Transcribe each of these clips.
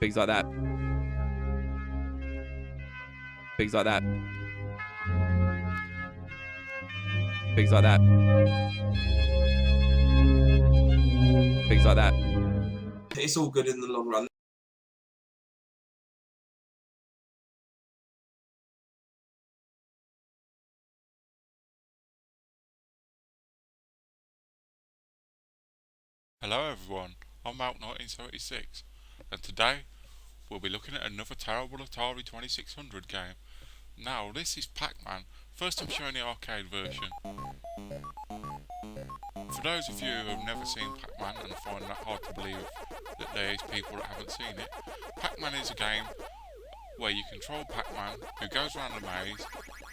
Things like that. Things like that. Things like that. Things like that. It's all good in the long run. Hello everyone, I'm Out1976, and today we'll be looking at another terrible Atari 2600 game. Now this is Pac Man. First I'm showing the arcade version. For those of you who have never seen Pac Man and find that hard to believe that there is people that haven't seen it, Pac Man is a game where you control Pac Man who goes around the maze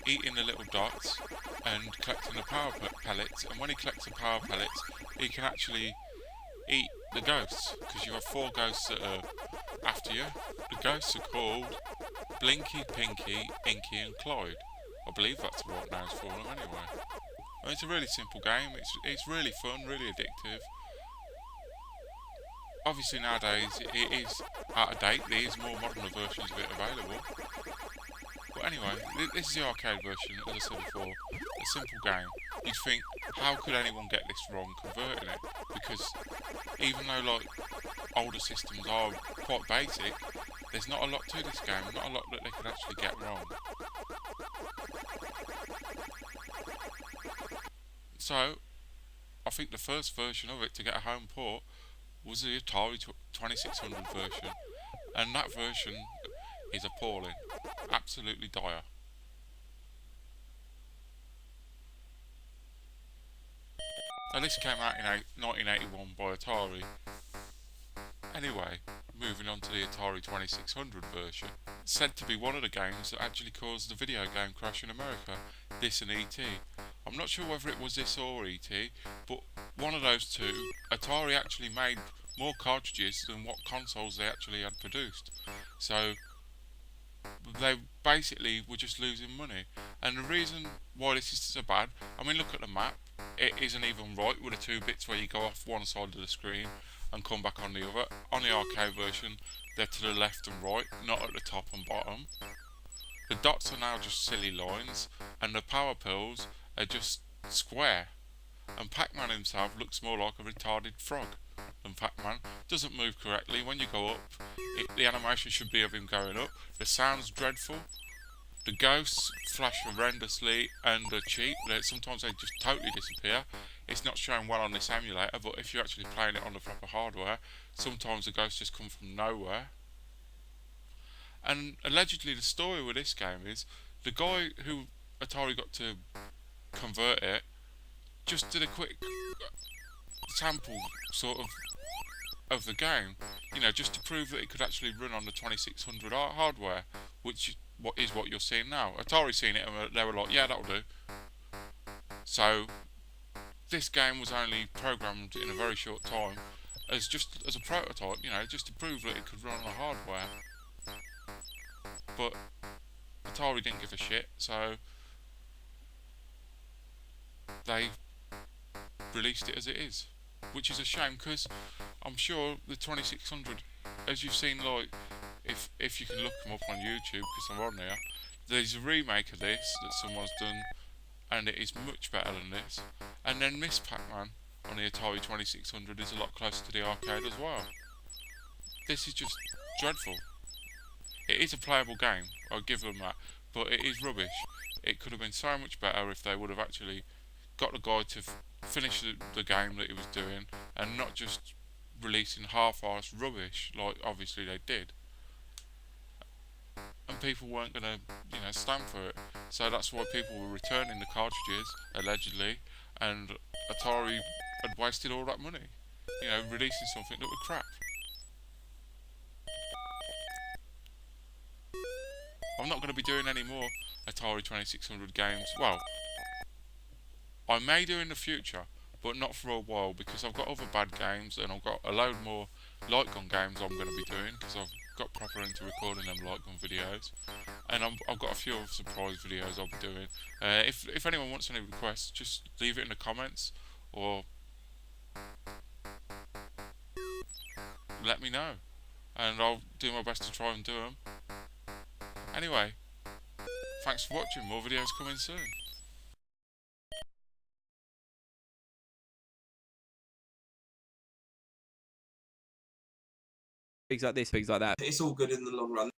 eating the little dots and collecting the power pellets, and when he collects the power pellets he can actually eat the ghosts, because you have 4 ghosts that are after you. The ghosts are called Blinky, Pinky, Inky and Clyde. I believe that's the right names for them anyway. And it's a really simple game, it's really fun, really addictive. Obviously nowadays it is out of date, there is more modern versions of it available. But anyway, this is the arcade version, as I said before, a simple game. You'd think, how could anyone get this wrong converting it? Because even though like older systems are quite basic, there's not a lot to this game, not a lot that they could actually get wrong. So, I think the first version of it to get a home port was the Atari 2600 version, and that version is appalling, absolutely dire. Now this came out in 1981 by Atari. Anyway, moving on to the Atari 2600 version. It's said to be one of the games that actually caused the video game crash in America, this and E.T. I'm not sure whether it was this or E.T., but one of those two, Atari actually made more cartridges than what consoles they actually had produced. So they basically were just losing money. And the reason why this is so bad, I mean look at the map, it isn't even right with the 2 bits where you go off one side of the screen and come back on the other. On the arcade version they're to the left and right, not at the top and bottom. The dots are now just silly lines and the power pills are just square. And Pac Man himself looks more like a retarded frog than Pac Man. Doesn't move correctly. When you go up, the animation should be of him going up. The sound's dreadful. The ghosts flash horrendously and are cheap. Sometimes they just totally disappear. It's not shown well on this emulator, but if you're actually playing it on the proper hardware, sometimes the ghosts just come from nowhere. And allegedly the story with this game is, the guy who Atari got to convert it just did a quick sample sort of the game, you know, just to prove that it could actually run on the 2600 hardware, which is what you're seeing now. Atari seen it and they were like, yeah, that'll do. So this game was only programmed in a very short time as a prototype, you know, just to prove that it could run on the hardware. But Atari didn't give a shit, so they released it as it is, which is a shame, because I'm sure the 2600, as you've seen, like if you can look them up on YouTube, because I'm on there, there's a remake of this that someone's done and it is much better than this. And then Miss Pac Man on the Atari 2600 is a lot closer to the arcade as well. This is just dreadful. It is a playable game, I'll give them that, but it is rubbish. It could have been so much better if they would have actually got the guy to finish the game that he was doing and not just releasing half-assed rubbish like obviously they did. And people weren't going to, you know, stand for it. So that's why people were returning the cartridges, allegedly, and Atari had wasted all that money, you know, releasing something that was crap. I'm not going to be doing any more Atari 2600 games. Well, I may do in the future, but not for a while, because I've got other bad games and I've got a load more light gun games I'm going to be doing, because I've got proper into recording them light gun videos, and I've got a few other surprise videos I'll be doing. If anyone wants any requests, just leave it in the comments, or let me know, and I'll do my best to try and do them. Anyway, thanks for watching. More videos coming soon. Pigs like this, pigs like that. It's all good in the long run.